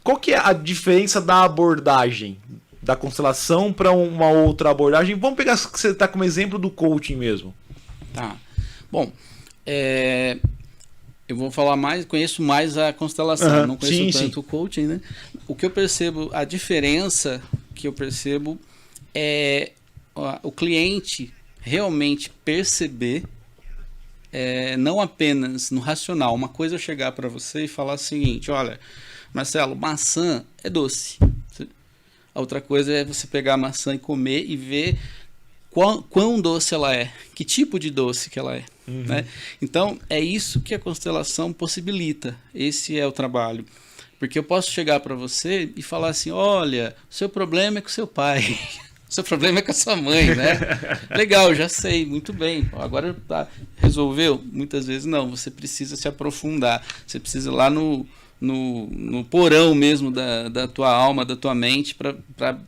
qual que é a diferença da abordagem da constelação para uma outra abordagem? Vamos pegar que você está como exemplo do coaching mesmo. Tá. Bom, eu vou falar mais, conheço mais a constelação, não conheço tanto o coaching, né? O que eu percebo, a diferença que eu percebo é o cliente realmente perceber, não apenas no racional. Uma coisa é eu chegar para você e falar o seguinte: olha, Marcelo, maçã é doce. A outra coisa é você pegar a maçã e comer e ver quão doce ela é, que tipo de doce que ela é. Né? Então, é isso que a constelação possibilita. Esse é o trabalho. Porque eu posso chegar para você e falar assim: olha, o seu problema é com seu pai. O seu problema é com a sua mãe, né? Legal, já sei, muito bem. Agora resolveu? Muitas vezes não. Você precisa se aprofundar. Você precisa ir lá no porão mesmo da tua alma, da tua mente, para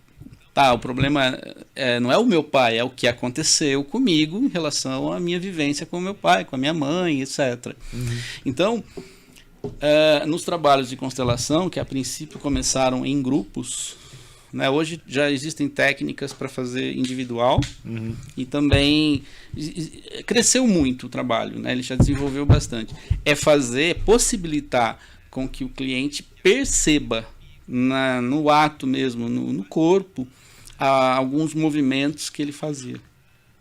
o problema não é o meu pai, é o que aconteceu comigo em relação à minha vivência com o meu pai, com a minha mãe, etc. Então, nos trabalhos de constelação, que a princípio começaram em grupos, né, hoje já existem técnicas para fazer individual, e também cresceu muito o trabalho, né, ele já desenvolveu bastante. Possibilitar com que o cliente perceba no ato mesmo, no corpo, alguns movimentos que ele fazia.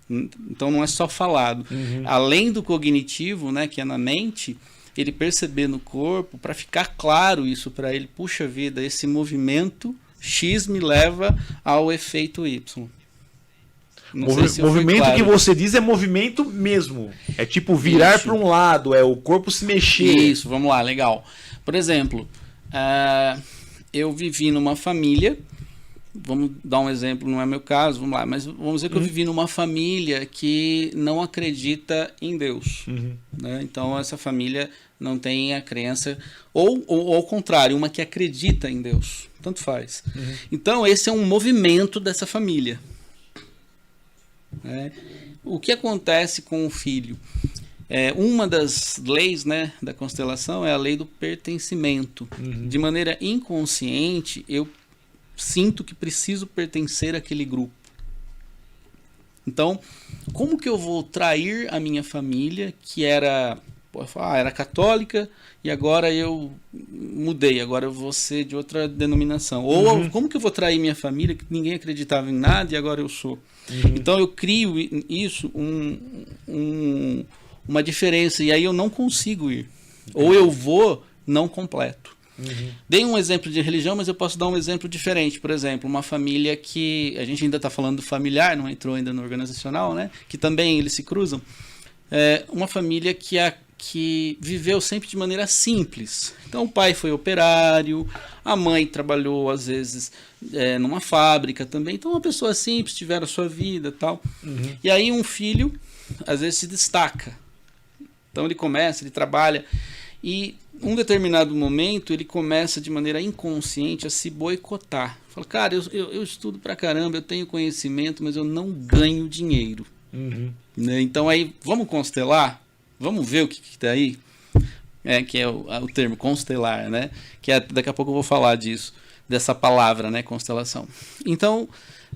Então não é só falado. Além do cognitivo, né, que é na mente, ele perceber no corpo, para ficar claro isso para ele: puxa vida, esse movimento X me leva ao efeito Y. Movimento que você diz é movimento mesmo. É tipo virar para um lado, é o corpo se mexer. Isso, vamos lá, legal. Por exemplo, eu vivi numa família, vamos dar um exemplo, não é meu caso, vamos lá, mas vamos dizer que eu vivi numa família que não acredita em Deus. Né? Então essa família não tem a crença, ou ao contrário, uma que acredita em Deus. Tanto faz. Então esse é um movimento dessa família. O que acontece com o filho? Uma das leis, né, da constelação é a lei do pertencimento. De maneira inconsciente, eu sinto que preciso pertencer àquele grupo. Então, como que eu vou trair a minha família, que era católica, e agora eu mudei, agora eu vou ser de outra denominação? Ou como que eu vou trair minha família, que ninguém acreditava em nada, e agora eu sou? Então eu crio isso, uma diferença, e aí eu não consigo ir. Ou eu vou não completo. Dei um exemplo de religião, mas eu posso dar um exemplo diferente. Por exemplo, uma família que... A gente ainda está falando do familiar, não entrou ainda no organizacional, né? Que também eles se cruzam. Uma família que viveu sempre de maneira simples. Então o pai foi operário, a mãe trabalhou às vezes numa fábrica também. Então uma pessoa simples, tiveram a sua vida e tal. E aí um filho às vezes se destaca. Então ele trabalha, e um determinado momento ele começa de maneira inconsciente a se boicotar. Fala: cara, eu estudo pra caramba, eu tenho conhecimento, mas eu não ganho dinheiro. Né? Então aí, vamos constelar? Vamos ver o que está aí? Que é o termo constelar, né? Daqui a pouco eu vou falar disso, dessa palavra, né? Constelação. Então,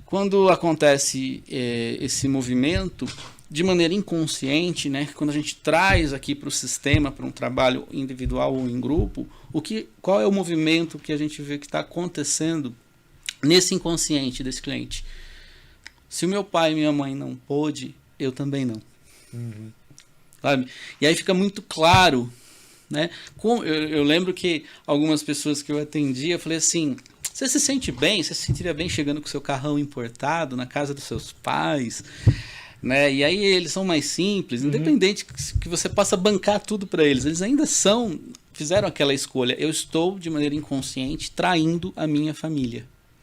quando acontece esse movimento, de maneira inconsciente, né? Quando a gente traz aqui para o sistema, para um trabalho individual ou em grupo, qual é o movimento que a gente vê que está acontecendo nesse inconsciente desse cliente? Se o meu pai e minha mãe não pôde, eu também não. Sabe? E aí fica muito claro, né? Eu lembro que algumas pessoas que eu atendia, eu falei assim: você se sente bem? Você se sentiria bem chegando com o seu carrão importado na casa dos seus pais? Né? E aí eles são mais simples, independente que você possa bancar tudo para eles, eles ainda fizeram aquela escolha. Eu estou, de maneira inconsciente, traindo a minha família.